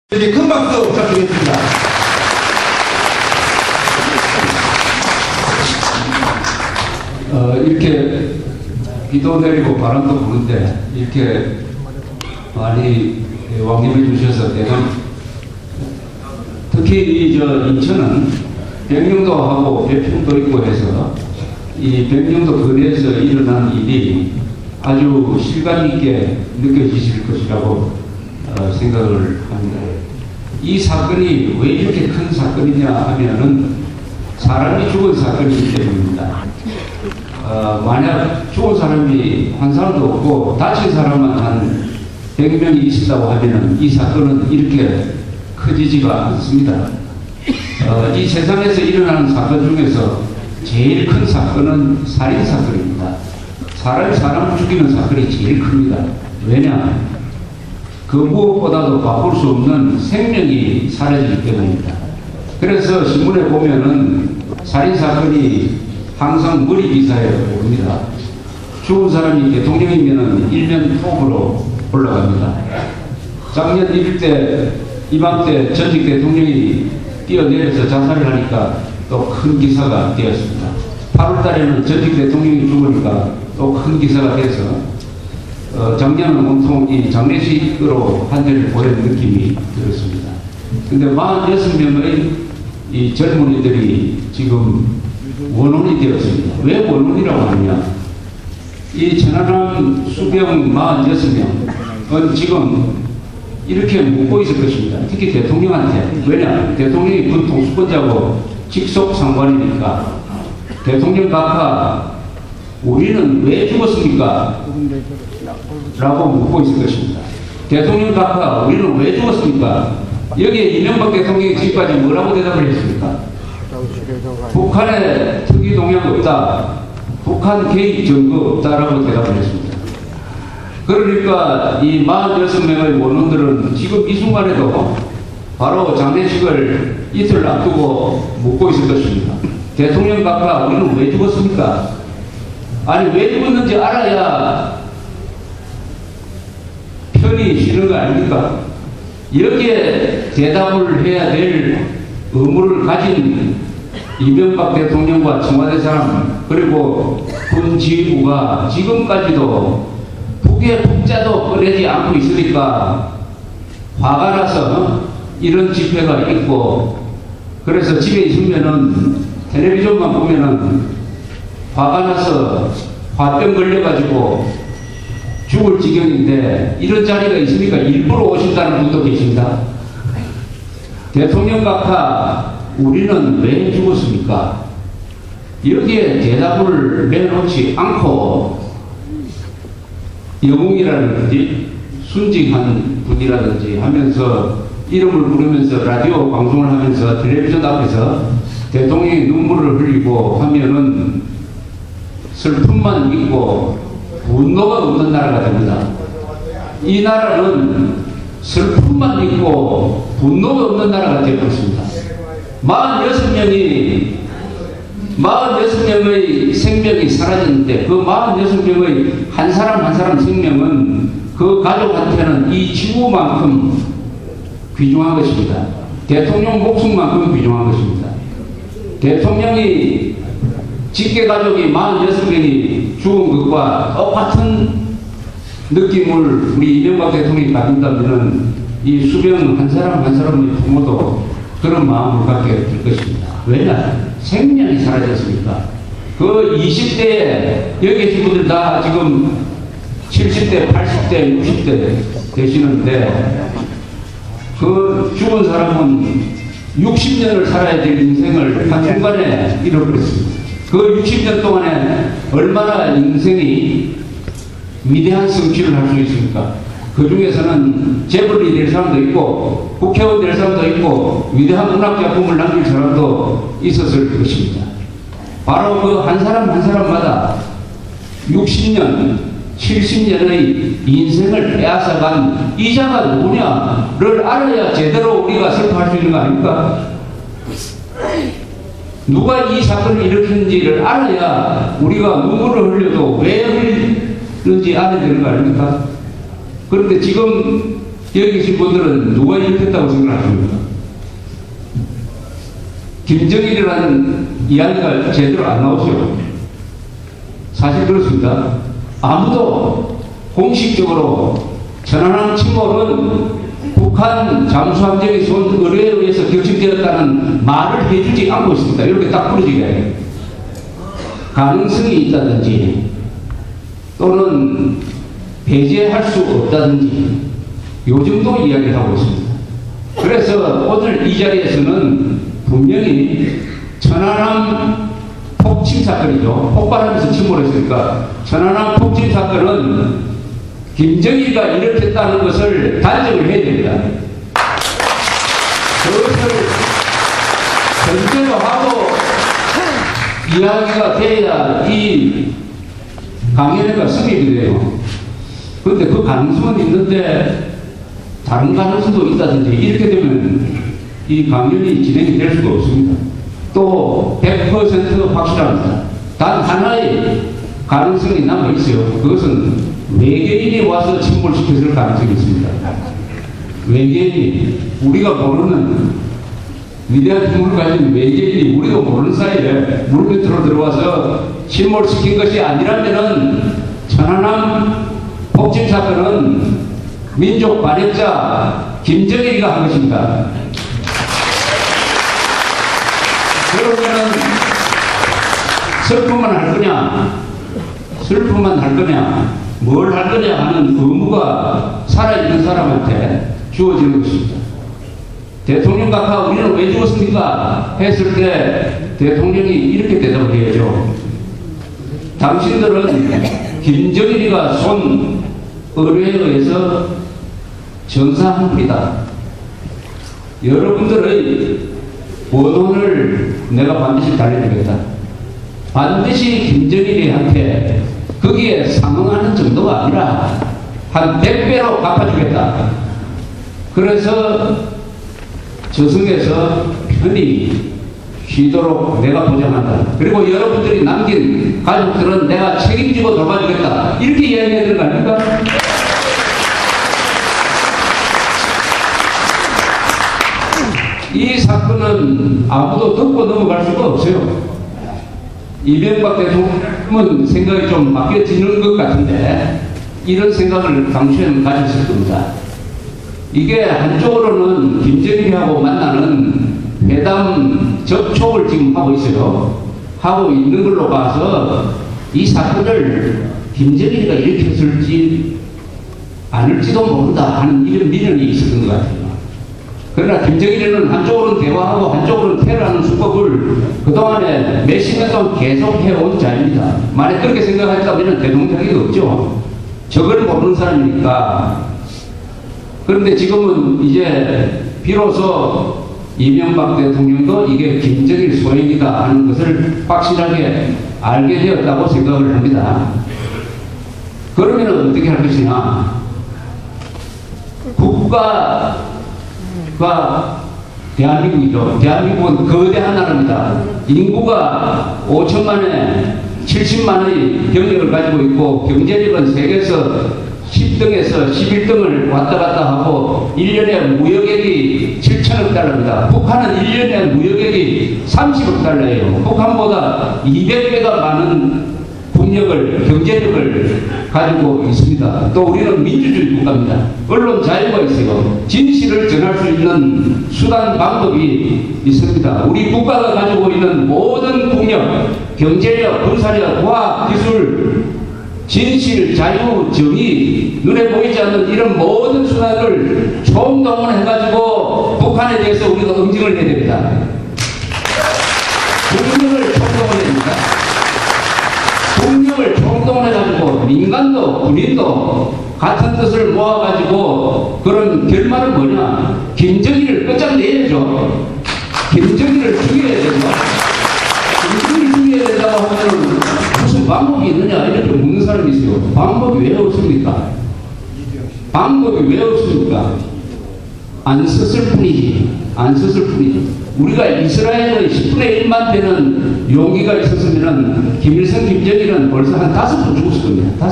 큰 박수 부탁드리겠습니다. 이렇게 비도 내리고 바람도 부는데 이렇게 많이 왕림해 주셔서 대단 특히 이 인천은 백령도하고 배평도 있고 해서 이 백령도 거리에서 일어난 일이 아주 실감 있게 느껴지실 것이라고 생각을 합니다. 이 사건이 왜 이렇게 큰 사건이냐 하면은 사람이 죽은 사건이기 때문입니다. 만약 죽은 사람이 한 사람도 없고 다친 사람만 한 100명이 있었다고 하면은 이 사건은 이렇게 커지지가 않습니다. 이 세상에서 일어나는 사건 중에서 제일 큰 사건은 살인사건입니다. 사람이 사람을 죽이는 사건이 제일 큽니다. 왜냐? 그 무엇보다도 바꿀 수 없는 생명이 사라지기 때문입니다. 그래서 신문에 보면은 살인사건이 항상 머리 기사에 오릅니다. 죽은 사람이 대통령이면은 일면 톱으로 올라갑니다. 작년 이맘때 전직 대통령이 뛰어내려서 자살을 하니까 또 큰 기사가 되었습니다. 8월 달에는 전직 대통령이 죽으니까 또 큰 기사가 돼서 작년은 온통 이 장례식으로 한 해를 보낸 느낌이 들었습니다. 근데 46명의 이 젊은이들이 지금 원혼이 되었습니다. 왜 원혼이라고 하느냐? 이 천안함 수병 46명은 지금 이렇게 묻고 있을 것입니다. 특히 대통령한테. 왜냐? 대통령이 군 통수권자고 직속 상관이니까 대통령 각하 우리는 왜 죽었습니까? 라고 묻고 있을 것입니다. 대통령 각하 우리는 왜 죽었습니까? 여기에 이명박 대통령이 지금까지 뭐라고 대답을 했습니까? 북한에 특이 동향 없다. 북한 개입 증거 없다라고 대답을 했습니다. 그러니까 이 46명의 원혼들은 지금 이 순간에도 바로 장례식을 이틀 앞두고 묻고 있을 것입니다. 대통령 각하 우리는 왜 죽었습니까? 아니 왜 죽었는지 알아야 편히 쉬는 거 아닙니까? 여기에 대답을 해야 될 의무를 가진 이명박 대통령과 청와대 사람 그리고 군 지휘부가 지금까지도 북의 북자도 꺼내지 않고 있으니까 화가 나서 이런 집회가 있고 그래서 집에 있으면은 텔레비전만 보면은 화가 나서 화병 걸려가지고 죽을 지경인데 이런 자리가 있으니까 일부러 오신다는 분도 계십니다. 대통령 각하 우리는 왜 죽었습니까? 여기에 대답을 내놓지 않고 영웅이라든지 순직한 분이라든지 하면서 이름을 부르면서 라디오 방송을 하면서 텔레비전 앞에서 대통령이 눈물을 흘리고 하면은 슬픔만 있고 분노가 없는 나라가 됩니다. 이 나라는 슬픔만 있고 분노가 없는 나라가 되고 있습니다. 46명의 생명이 사라졌는데 그 46명의 한 사람 한 사람 생명은 그 가족한테는 이 지구만큼 귀중한 것입니다. 대통령 목숨만큼 귀중한 것입니다. 대통령이 직계 가족이 46명이 죽은 것과 똑같은 느낌을 우리 이명박 대통령이 가진다면 이 수병 한 사람 한 사람의 부모도 그런 마음을 갖게 될 것입니다. 왜냐? 생명이 사라졌으니까. 그 20대에 여기 계신 분들 다 지금 70대, 80대, 60대 되시는데 그 죽은 사람은 60년을 살아야 될 인생을 한순간에 잃어버렸습니다. 그 60년 동안에 얼마나 인생이 위대한 성취를 할 수 있습니까? 그 중에서는 재벌이 될 사람도 있고 국회의원 될 사람도 있고 위대한 문학작품을 남길 사람도 있었을 것입니다. 바로 그 한 사람 한 사람마다 60년, 70년의 인생을 빼앗아간 이자가 누구냐를 알아야 제대로 우리가 슬퍼할 수 있는 거 아닙니까? 누가 이 사건을 일으켰는지를 알아야 우리가 눈물을 흘려도 왜 흘리는지 알아야 되는 거 아닙니까? 그런데 지금 여기 계신 분들은 누가 일으켰다고 생각하십니까? 김정일이라는 이야기가 제대로 안 나오죠. 사실 그렇습니다. 아무도 공식적으로 천안함 침몰은 북한 잠수함정이 쏜 의뢰에 의해서 결정되었다는 말을 해주지 않고 있습니다. 이렇게 딱 부러지게 가능성이 있다든지 또는 배제할 수 없다든지 요 정도 이야기를 하고 있습니다. 그래서 오늘 이 자리에서는 분명히 천안함 폭침 사건이죠. 폭발하면서 침몰했으니까 천안함 폭침 사건은 김정일이가 일으켰다는 것을 단정을 해야 됩니다. 그것을 전제로 하고 이야기가 돼야 이 강연회가 성립이 돼요. 그런데 그 가능성은 있는데 다른 가능성도 있다든지 이렇게 되면 이 강연이 진행이 될 수가 없습니다. 또 100% 확실합니다. 단 하나의 가능성이 남아있어요. 그것은 외계인이 와서 침몰시켰을 가능성이 있습니다. 외계인이 우리가 모르는 위대한 힘을 가진 외계인이 우리도 모르는 사이에 물 밑으로 들어와서 침몰시킨 것이 아니라면은 천안함 폭침 사건은 민족 반역자 김정일이가 한 것입니다. 그러면은 슬픔만 할 거냐, 슬픔만 할 거냐, 뭘 할 거냐 하는 의무가 살아있는 사람한테 주어지는 것입니다. 대통령 각하 우리는 왜 죽었습니까? 했을 때 대통령이 이렇게 대답을 해야죠. 당신들은 김정일이가 쏜 의뢰에 의해서 전사한 분이다. 여러분들의 원혼을 내가 반드시 달려주겠다. 반드시 김정일이한테 거기에 상응하는 정도가 아니라 한 100배로 갚아주겠다. 그래서 저승에서 편히 쉬도록 내가 보장한다. 그리고 여러분들이 남긴 가족들은 내가 책임지고 돌봐주겠다. 이렇게 이야기해야 되는 거 아닙니까? 이 사건은 아무도 듣고 넘어갈 수가 없어요. 이명박 대통령은 생각이 좀 바뀌어지는 것 같은데 이런 생각을 당시에는 가졌을 겁니다. 이게 한쪽으로는 김정일하고 만나는 회담 접촉을 지금 하고 있어요. 하고 있는 걸로 봐서 이 사건을 김정일이가 일으켰을지 않을지도 모른다 하는 이런 미련이 있었던 것 같아요. 그러나 김정일이는 한쪽으로는 대화하고 한쪽으로는 테러하는 수법을 그동안에 몇십 년 동안 계속 해온 자입니다. 만약 그렇게 생각했다면 대동자기가 없죠. 저걸 모르는 사람이니까. 그런데 지금은 이제 비로소 이명박 대통령도 이게 김정일 소행이다 하는 것을 확실하게 알게 되었다고 생각을 합니다. 그러면 어떻게 할 것이냐. 국가가 대한민국이죠. 대한민국은 거대한 나라입니다. 인구가 5천만에 70만의 병력을 가지고 있고 경제력은 세계에서 10등에서 11등을 왔다 갔다 하고 1년에 무역액이 7천억 달러입니다. 북한은 1년에 무역액이 30억 달러예요. 북한보다 200배가 많은 국력을, 경제력을 가지고 있습니다. 또 우리는 민주주의 국가입니다. 언론 자유가 있어요. 진실을 전할 수 있는 수단, 방법이 있습니다. 우리 국가가 가지고 있는 모든 국력, 경제력, 군사력, 과학, 기술, 진실, 자유, 정의, 눈에 보이지 않는 이런 모든 수단을 총동원해가지고 북한에 대해서 우리가 응징을 해야 됩니다. 국력을 총동원해야 됩니다. 국력을 총동원해가지고 민간도 군인도 같은 뜻을 모아가지고 그런 결말은 뭐냐? 김정일을 끝장내야죠. 김정일을 죽여야 된다. 김정일을 죽여야 된다고 하면 무슨 방법이 있느냐 이렇게 묻는 사람이 있어요. 방법이 왜 없습니까? 방법이 왜 없습니까? 안 썼을 뿐이지. 안 썼을 뿐이지. 우리가 이스라엘의 10분의 1만 되는 용기가 있었으면 김일성, 김정일은 벌써 한 5번 죽었을 겁니다.